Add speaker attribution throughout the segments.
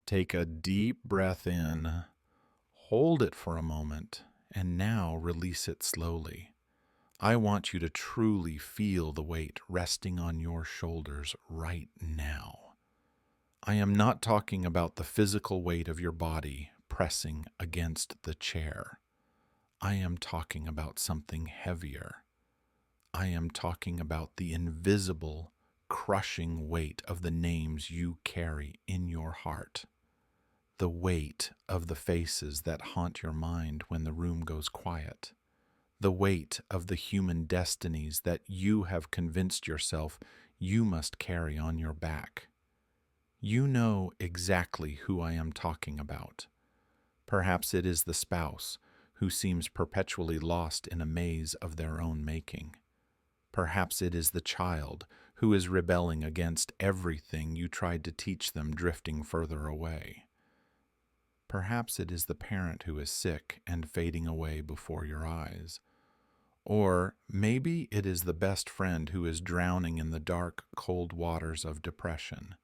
Speaker 1: Take a deep breath in, hold it for a moment, and now release it slowly. I want you to truly feel the weight resting on your shoulders right now. I am not talking about the physical weight of your body pressing against the chair. I am talking about something heavier. I am talking about the invisible, crushing weight of the names you carry in your heart. The weight of the faces that haunt your mind when the room goes quiet. The weight of the human destinies that you have convinced yourself you must carry on your back. You know exactly who I am talking about. Perhaps it is the spouse who seems perpetually lost in a maze of their own making. Perhaps it is the child who is rebelling against everything you tried to teach them, drifting further away. Perhaps it is the parent who is sick and fading away before your eyes. Or maybe it is the best friend who is drowning in the dark, cold waters of depression.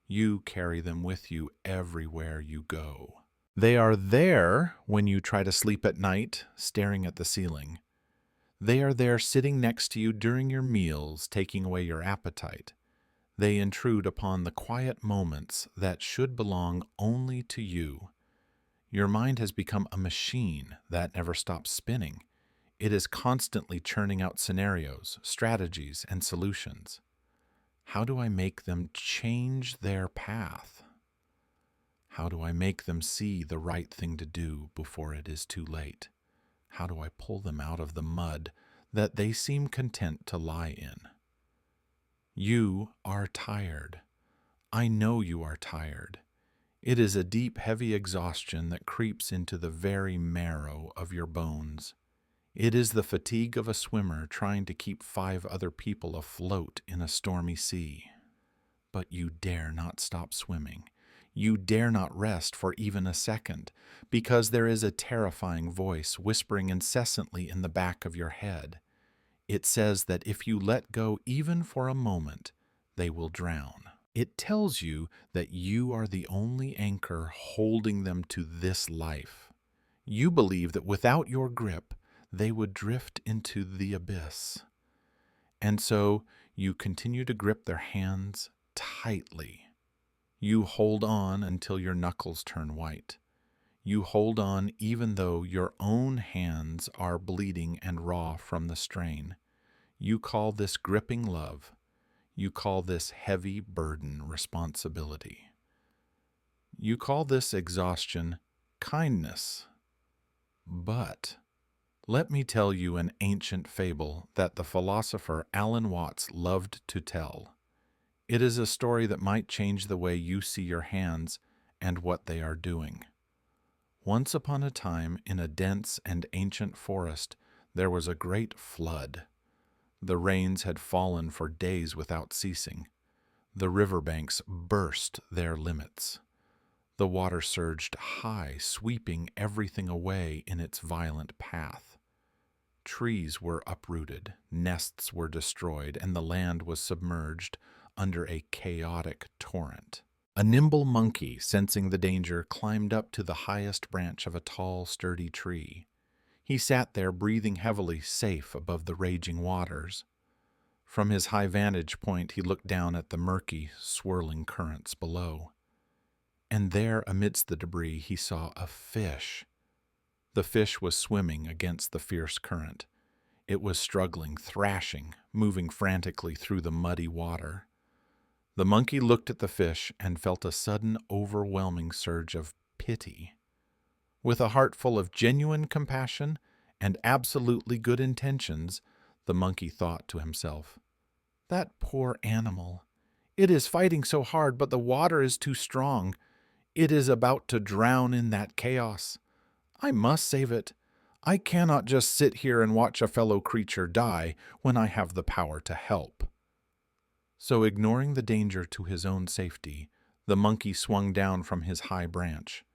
Speaker 1: You carry them with you everywhere you go. They are there when you try to sleep at night, staring at the ceiling. They are there sitting next to you during your meals, taking away your appetite. They intrude upon the quiet moments that should belong only to you. Your mind has become a machine that never stops spinning. It is constantly churning out scenarios, strategies, and solutions. How do I make them change their path? How do I make them see the right thing to do before it is too late? How do I pull them out of the mud that they seem content to lie in? You are tired. I know you are tired. It is a deep, heavy exhaustion that creeps into the very marrow of your bones. It is the fatigue of a swimmer trying to keep 5 other people afloat in a stormy sea. But you dare not stop swimming. You dare not rest for even a second, because there is a terrifying voice whispering incessantly in the back of your head. It says that if you let go even for a moment, they will drown. It tells you that you are the only anchor holding them to this life. You believe that without your grip, they would drift into the abyss. And so you continue to grip their hands tightly. You hold on until your knuckles turn white. You hold on even though your own hands are bleeding and raw from the strain. You call this gripping love. You call this heavy burden responsibility. You call this exhaustion kindness. But let me tell you an ancient fable that the philosopher Alan Watts loved to tell. It is a story that might change the way you see your hands and what they are doing. Once upon a time, in a dense and ancient forest, there was a great flood. The rains had fallen for days without ceasing. The riverbanks burst their limits. The water surged high, sweeping everything away in its violent path. Trees were uprooted, nests were destroyed, and the land was submerged under a chaotic torrent. A nimble monkey, sensing the danger, climbed up to the highest branch of a tall, sturdy tree. He sat there, breathing heavily, safe above the raging waters. From his high vantage point, he looked down at the murky, swirling currents below. And there, amidst the debris, he saw a fish. The fish was swimming against the fierce current. It was struggling, thrashing, moving frantically through the muddy water. The monkey looked at the fish and felt a sudden, overwhelming surge of pity. With a heart full of genuine compassion and absolutely good intentions, the monkey thought to himself, "That poor animal. It is fighting so hard, but the water is too strong. It is about to drown in that chaos. I must save it. I cannot just sit here and watch a fellow creature die when I have the power to help." So, ignoring the danger to his own safety, the monkey swung down from his high branch.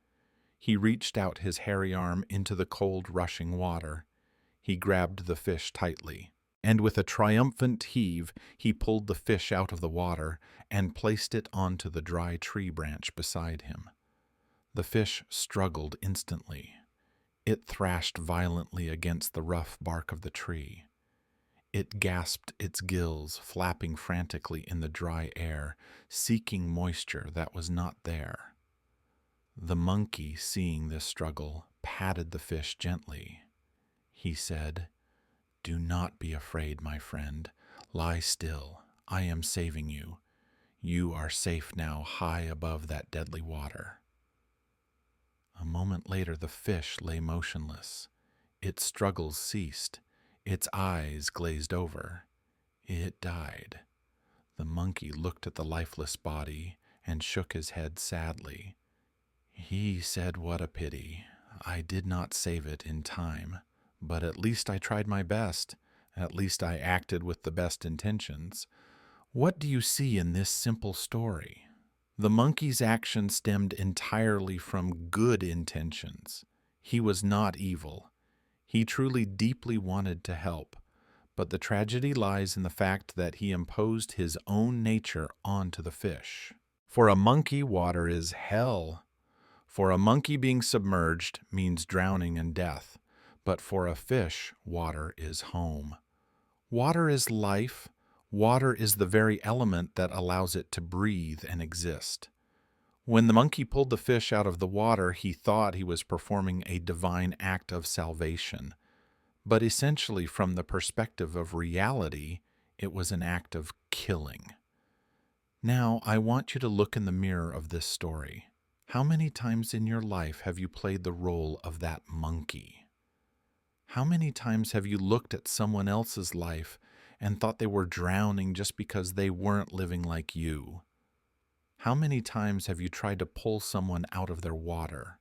Speaker 1: He reached out his hairy arm into the cold, rushing water. He grabbed the fish tightly. And with a triumphant heave, he pulled the fish out of the water and placed it onto the dry tree branch beside him. The fish struggled instantly. It thrashed violently against the rough bark of the tree. It gasped its gills, flapping frantically in the dry air, seeking moisture that was not there. The monkey, seeing this struggle, patted the fish gently. He said, "Do not be afraid, my friend. Lie still. I am saving you. You are safe now, high above that deadly water." A moment later, the fish lay motionless. Its struggles ceased. Its eyes glazed over. It died. The monkey looked at the lifeless body and shook his head sadly. He said, "What a pity. I did not save it in time, but at least I tried my best. At least I acted with the best intentions." What do you see in this simple story? The monkey's action stemmed entirely from good intentions. He was not evil. He truly deeply wanted to help, but the tragedy lies in the fact that he imposed his own nature onto the fish. For a monkey, water is hell. For a monkey, being submerged means drowning and death, but for a fish, water is home. Water is life. Water is the very element that allows it to breathe and exist. When the monkey pulled the fish out of the water, he thought he was performing a divine act of salvation. But essentially, from the perspective of reality, it was an act of killing. Now, I want you to look in the mirror of this story. How many times in your life have you played the role of that monkey? How many times have you looked at someone else's life and thought they were drowning just because they weren't living like you? How many times have you tried to pull someone out of their water?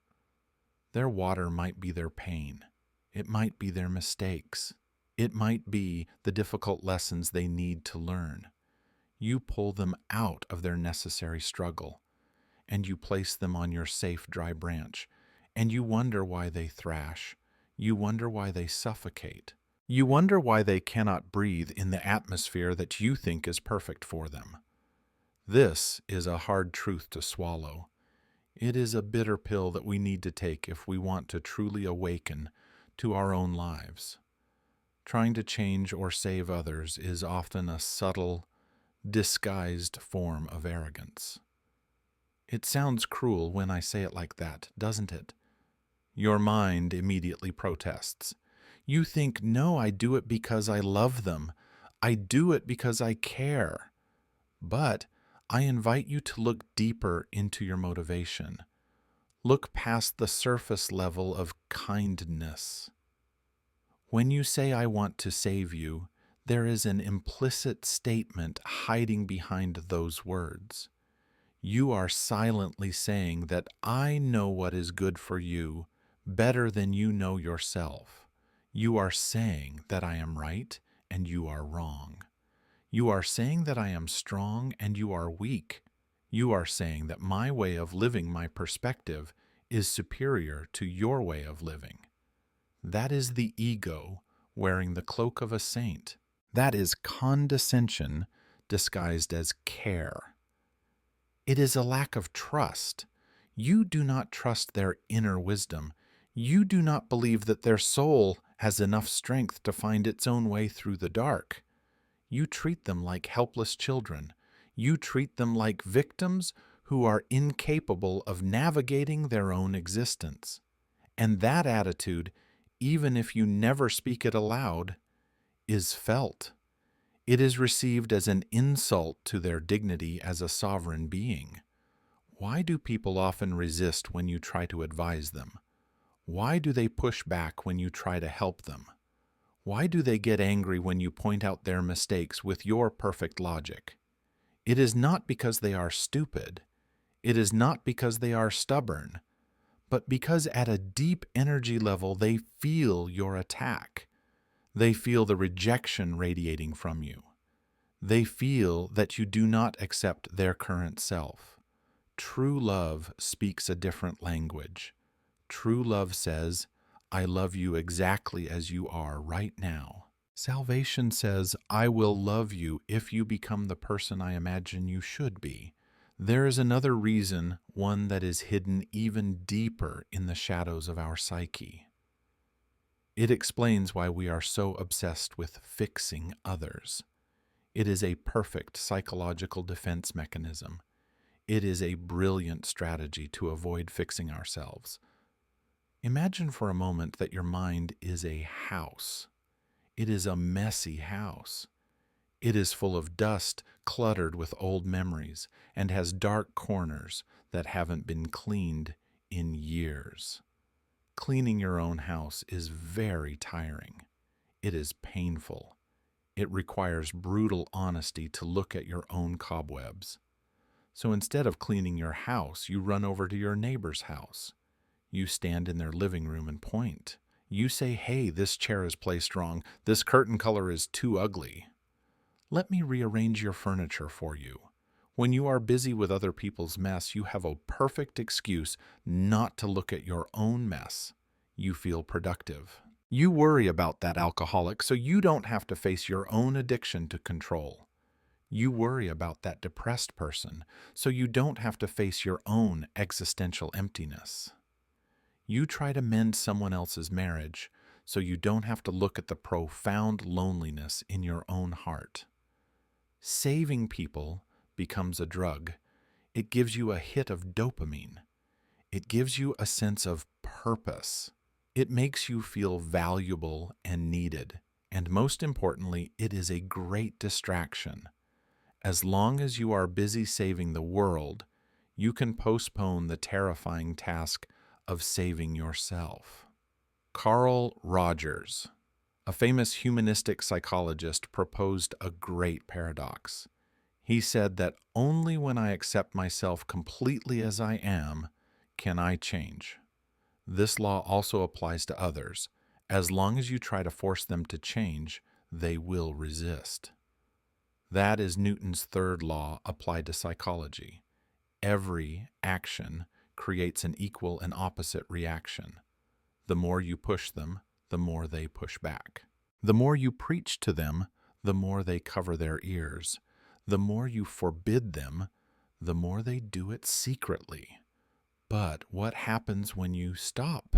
Speaker 1: Their water might be their pain. It might be their mistakes. It might be the difficult lessons they need to learn. You pull them out of their necessary struggle, and you place them on your safe, dry branch, and you wonder why they thrash. You wonder why they suffocate. You wonder why they cannot breathe in the atmosphere that you think is perfect for them. This is a hard truth to swallow. It is a bitter pill that we need to take if we want to truly awaken to our own lives. Trying to change or save others is often a subtle, disguised form of arrogance. It sounds cruel when I say it like that, doesn't it? Your mind immediately protests. You think, "No, I do it because I love them. I do it because I care." But I invite you to look deeper into your motivation. Look past the surface level of kindness. When you say, "I want to save you," there is an implicit statement hiding behind those words. You are silently saying that I know what is good for you better than you know yourself. You are saying that I am right and you are wrong. You are saying that I am strong and you are weak. You are saying that my way of living, my perspective, is superior to your way of living. That is the ego wearing the cloak of a saint. That is condescension disguised as care. It is a lack of trust. You do not trust their inner wisdom. You do not believe that their soul has enough strength to find its own way through the dark. You treat them like helpless children. You treat them like victims who are incapable of navigating their own existence. And that attitude, even if you never speak it aloud, is felt. It is received as an insult to their dignity as a sovereign being. Why do people often resist when you try to advise them? Why do they push back when you try to help them? Why do they get angry when you point out their mistakes with your perfect logic? It is not because they are stupid. It is not because they are stubborn, but because at a deep energy level they feel your attack. They feel the rejection radiating from you. They feel that you do not accept their current self. True love speaks a different language. True love says, "I love you exactly as you are right now." Salvation says, I will love you if you become the person I imagine you should be. There is another reason, one that is hidden even deeper in the shadows of our psyche. It explains why we are so obsessed with fixing others. It is a perfect psychological defense mechanism. It is a brilliant strategy to avoid fixing ourselves. Imagine for a moment that your mind is a house. It is a messy house. It is full of dust, cluttered with old memories, and has dark corners that haven't been cleaned in years. Cleaning your own house is very tiring. It is painful. It requires brutal honesty to look at your own cobwebs. So instead of cleaning your house, you run over to your neighbor's house. You stand in their living room and point. You say, hey, this chair is placed wrong. This curtain color is too ugly. Let me rearrange your furniture for you. When you are busy with other people's mess, you have a perfect excuse not to look at your own mess. You feel productive. You worry about that alcoholic so you don't have to face your own addiction to control. You worry about that depressed person so you don't have to face your own existential emptiness. You try to mend someone else's marriage so you don't have to look at the profound loneliness in your own heart. Saving people becomes a drug. It gives you a hit of dopamine. It gives you a sense of purpose. It makes you feel valuable and needed. And most importantly, it is a great distraction. As long as you are busy saving the world, you can postpone the terrifying task of saving yourself. Carl Rogers, a famous humanistic psychologist, proposed a great paradox. He said that only when I accept myself completely as I am can I change. This law also applies to others. As long as you try to force them to change, they will resist. That is Newton's third law applied to psychology. Every action creates an equal and opposite reaction. The more you push them, the more they push back. The more you preach to them, the more they cover their ears. The more you forbid them, the more they do it secretly. But what happens when you stop?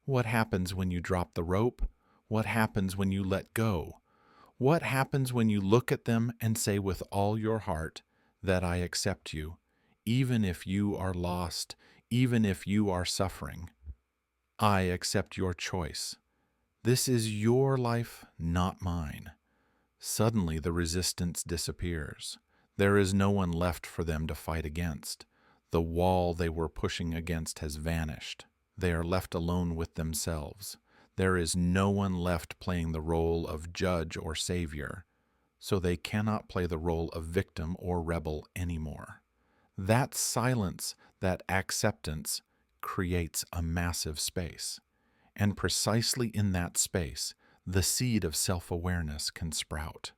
Speaker 1: What happens when you drop the rope? What happens when you let go? What happens when you look at them and say with all your heart that I accept you, even if you are lost, even if you are suffering? I accept your choice. This is your life, not mine. Suddenly the resistance disappears. There is no one left for them to fight against. The wall they were pushing against has vanished. They are left alone with themselves. There is no one left playing the role of judge or savior, so they cannot play the role of victim or rebel anymore. That silence, that acceptance, creates a massive space. And precisely in that space, the seed of self-awareness can sprout.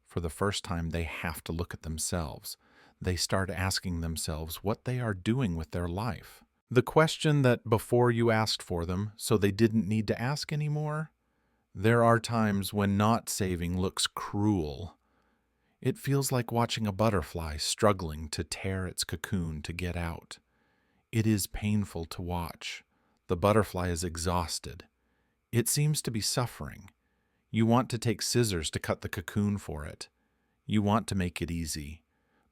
Speaker 1: For the first time, they have to look at themselves. They start asking themselves what they are doing with their life. The question that before you asked for them, so they didn't need to ask anymore? There are times when not saving looks cruel. It feels like watching a butterfly struggling to tear its cocoon to get out. It is painful to watch. The butterfly is exhausted. It seems to be suffering. You want to take scissors to cut the cocoon for it. You want to make it easy.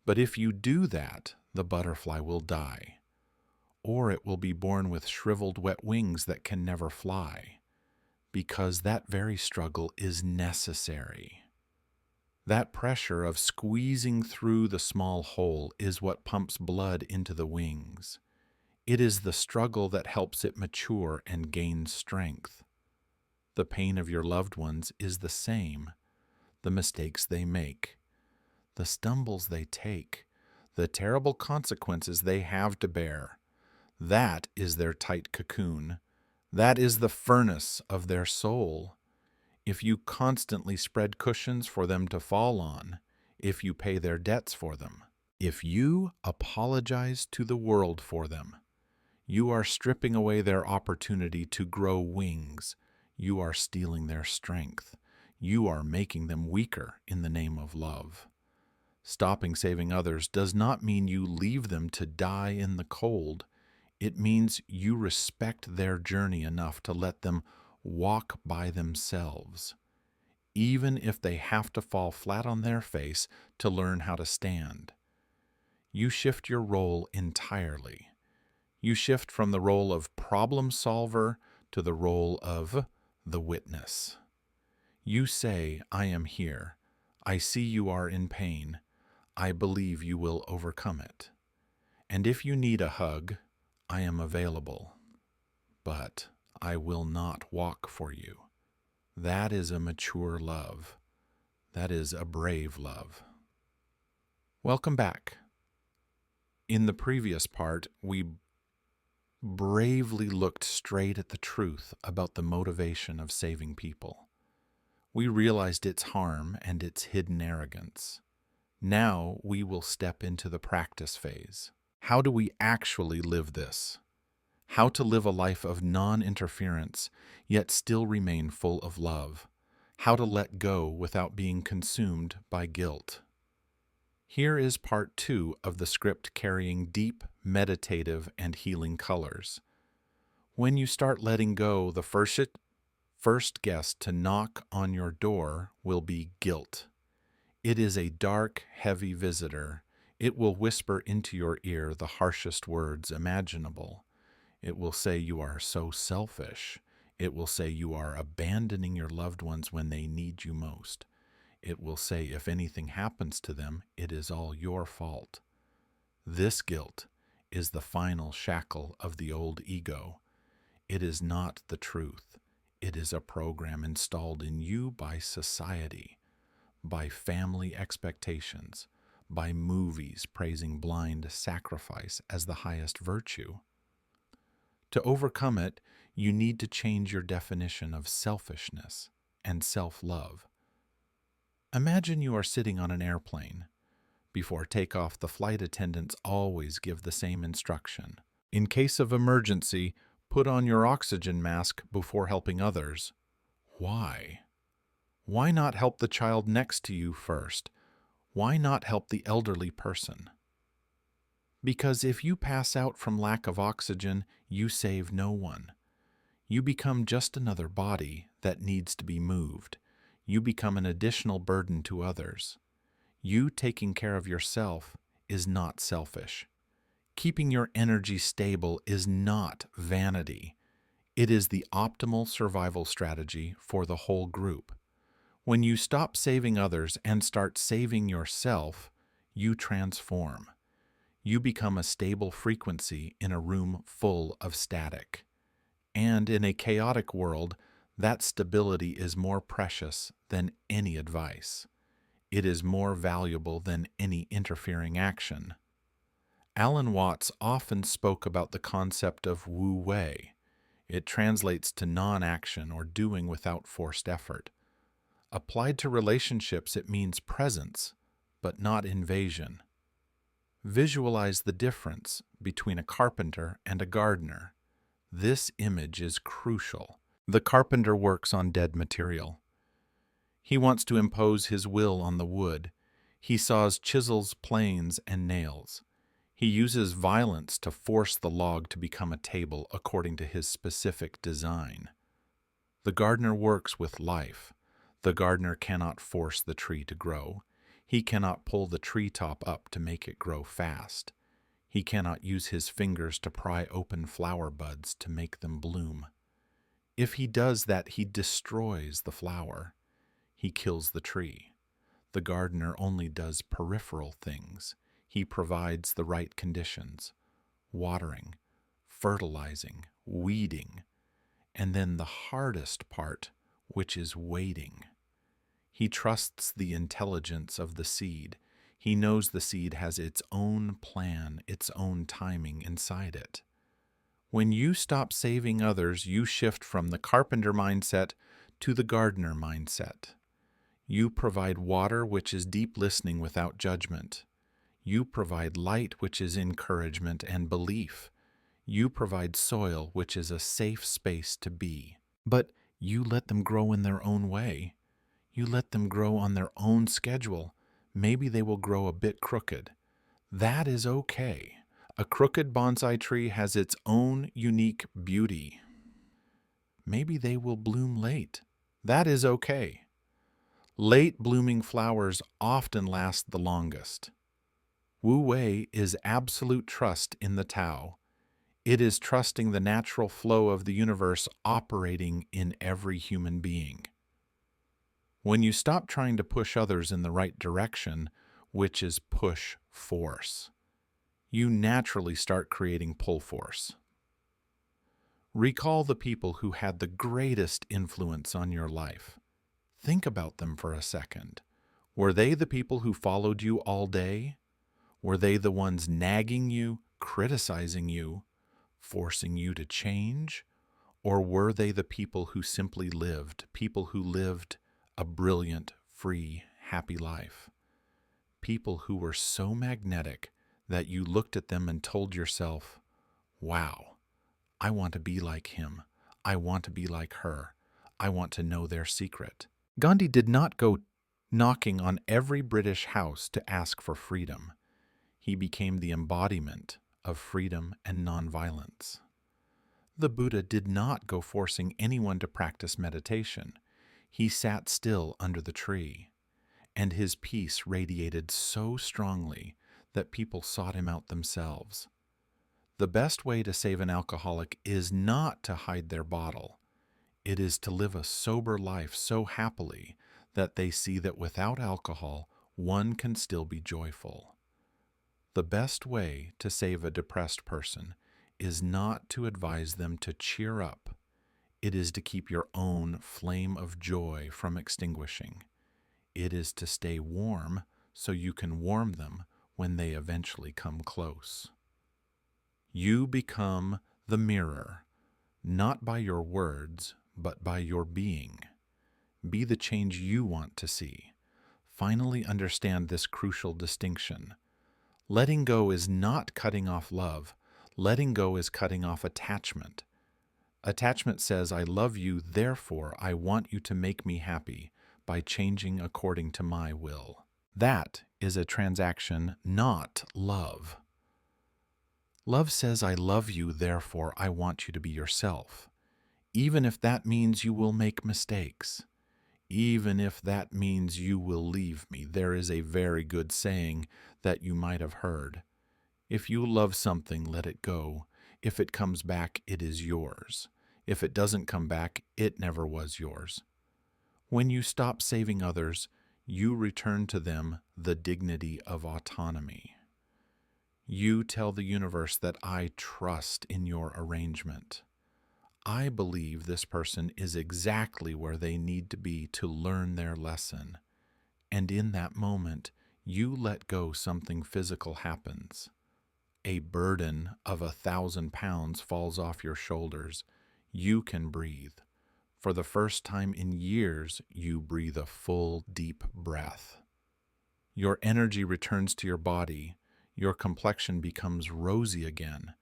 Speaker 1: But if you do that, the butterfly will die. Or it will be born with shriveled wet wings that can never fly. Because that very struggle is necessary. That pressure of squeezing through the small hole is what pumps blood into the wings. It is the struggle that helps it mature and gain strength. The pain of your loved ones is the same. The mistakes they make, the stumbles they take, the terrible consequences they have to bear. That is their tight cocoon. That is the furnace of their soul. If you constantly spread cushions for them to fall on, if you pay their debts for them, if you apologize to the world for them, you are stripping away their opportunity to grow wings. You are stealing their strength. you are making them weaker in the name of love. Stopping saving others does not mean you leave them to die in the cold. It means you respect their journey enough to let them walk by themselves, even if they have to fall flat on their face to learn how to stand. You shift your role entirely. You shift from the role of problem solver to the role of the witness. You say, I am here. I see you are in pain. I believe you will overcome it. And if you need a hug, I am available. But I will not walk for you. That is a mature love. That is a brave love. Welcome back. In the previous part, we bravely looked straight at the truth about the motivation of saving people. We realized its harm and its hidden arrogance. Now we will step into the practice phase. How do we actually live this? How to live a life of non-interference, yet still remain full of love. How to let go without being consumed by guilt. Here is part 2 of the script carrying deep, meditative, and healing colors. When you start letting go, the first guest to knock on your door will be guilt. It is a dark, heavy visitor. It will whisper into your ear the harshest words imaginable. It will say you are so selfish. It will say you are abandoning your loved ones when they need you most. It will say if anything happens to them, it is all your fault. This guilt is the final shackle of the old ego. It is not the truth. It is a program installed in you by society, by family expectations, by movies praising blind sacrifice as the highest virtue. To overcome it, you need to change your definition of selfishness and self-love. Imagine you are sitting on an airplane. Before takeoff, the flight attendants always give the same instruction. In case of emergency, put on your oxygen mask before helping others. Why? Why not help the child next to you first? Why not help the elderly person? Because if you pass out from lack of oxygen, you save no one. You become just another body that needs to be moved. You become an additional burden to others. You taking care of yourself is not selfish. Keeping your energy stable is not vanity. It is the optimal survival strategy for the whole group. When you stop saving others and start saving yourself, you transform. You become a stable frequency in a room full of static. And in a chaotic world, that stability is more precious than any advice. It is more valuable than any interfering action. Alan Watts often spoke about the concept of wu wei. It translates to non-action or doing without forced effort. Applied to relationships, it means presence, but not invasion. Visualize the difference between a carpenter and a gardener. This image is crucial. The carpenter works on dead material. He wants to impose his will on the wood. He saws chisels, planes, and nails. He uses violence to force the log to become a table according to his specific design. The gardener works with life. The gardener cannot force the tree to grow. He cannot pull the treetop up to make it grow fast. He cannot use his fingers to pry open flower buds to make them bloom. If he does that, he destroys the flower. He kills the tree. The gardener only does peripheral things. He provides the right conditions: watering, fertilizing, weeding, and then the hardest part, which is waiting. He trusts the intelligence of the seed. He knows the seed has its own plan, its own timing inside it. When you stop saving others, you shift from the carpenter mindset to the gardener mindset. You provide water, which is deep listening without judgment. You provide light, which is encouragement and belief. You provide soil, which is a safe space to be. But you let them grow in their own way. You let them grow on their own schedule. Maybe they will grow a bit crooked. That is okay. A crooked bonsai tree has its own unique beauty. Maybe they will bloom late. That is okay. Late blooming flowers often last the longest. Wu Wei is absolute trust in the Tao. It is trusting the natural flow of the universe operating in every human being. When you stop trying to push others in the right direction, which is push force, you naturally start creating pull force. Recall the people who had the greatest influence on your life. Think about them for a second. Were they the people who followed you all day? Were they the ones nagging you, criticizing you, forcing you to change? Or were they the people who simply lived, people who lived a brilliant, free, happy life? People who were so magnetic that you looked at them and told yourself, wow, I want to be like him. I want to be like her. I want to know their secret. Gandhi did not go knocking on every British house to ask for freedom. He became the embodiment of freedom and nonviolence. The Buddha did not go forcing anyone to practice meditation. He sat still under the tree, and his peace radiated so strongly that people sought him out themselves. The best way to save an alcoholic is not to hide their bottle. It is to live a sober life so happily that they see that without alcohol, one can still be joyful. The best way to save a depressed person is not to advise them to cheer up. It is to keep your own flame of joy from extinguishing. It is to stay warm so you can warm them when they eventually come close. You become the mirror, not by your words, but by your being. Be the change you want to see. Finally understand this crucial distinction. Letting go is not cutting off love. Letting go is cutting off attachment. Attachment says, I love you, therefore I want you to make me happy by changing according to my will. That is a transaction, not love. Love says, I love you, therefore I want you to be yourself. Even if that means you will make mistakes. Even if that means you will leave me. There is a very good saying that you might have heard. If you love something, let it go. If it comes back, it is yours. If it doesn't come back, it never was yours. When you stop saving others, you return to them the dignity of autonomy. You tell the universe that I trust in your arrangement. I believe this person is exactly where they need to be to learn their lesson. And in that moment, you let go, something physical happens. A burden of 1,000 pounds falls off your shoulders. You can breathe. For the first time in years, you breathe a full, deep breath. Your energy returns to your body. Your complexion becomes rosy again.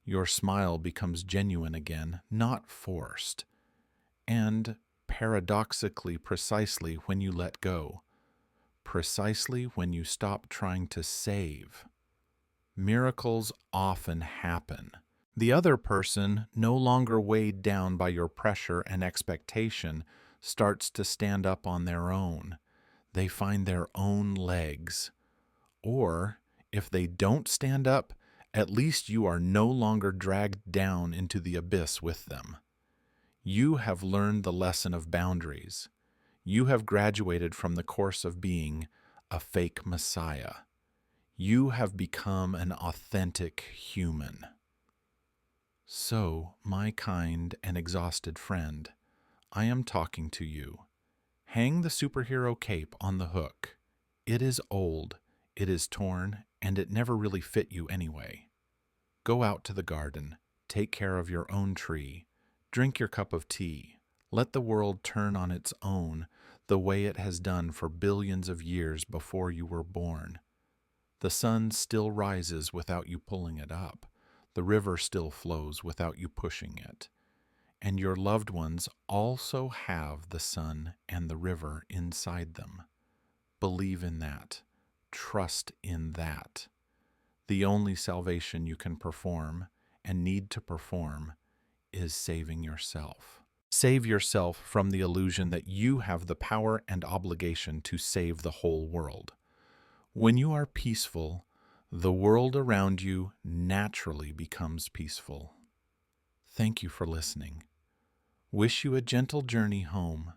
Speaker 1: Your smile becomes genuine again, not forced. And paradoxically, precisely when you let go, precisely when you stop trying to save, miracles often happen. The other person, no longer weighed down by your pressure and expectation, starts to stand up on their own. They find their own legs. Or, if they don't stand up, at least you are no longer dragged down into the abyss with them. You have learned the lesson of boundaries. You have graduated from the course of being a fake messiah. You have become an authentic human. So, my kind and exhausted friend, I am talking to you. Hang the superhero cape on the hook. It is old, it is torn, and it never really fit you anyway. Go out to the garden, take care of your own tree, drink your cup of tea, let the world turn on its own the way it has done for billions of years before you were born. The sun still rises without you pulling it up. The river still flows without you pushing it. and your loved ones also have the sun and the river inside them. Believe in that. Trust in that. The only salvation you can perform and need to perform is saving yourself. Save yourself from the illusion that you have the power and obligation to save the whole world. When you are peaceful, the world around you naturally becomes peaceful. Thank you for listening. Wish you a gentle journey home.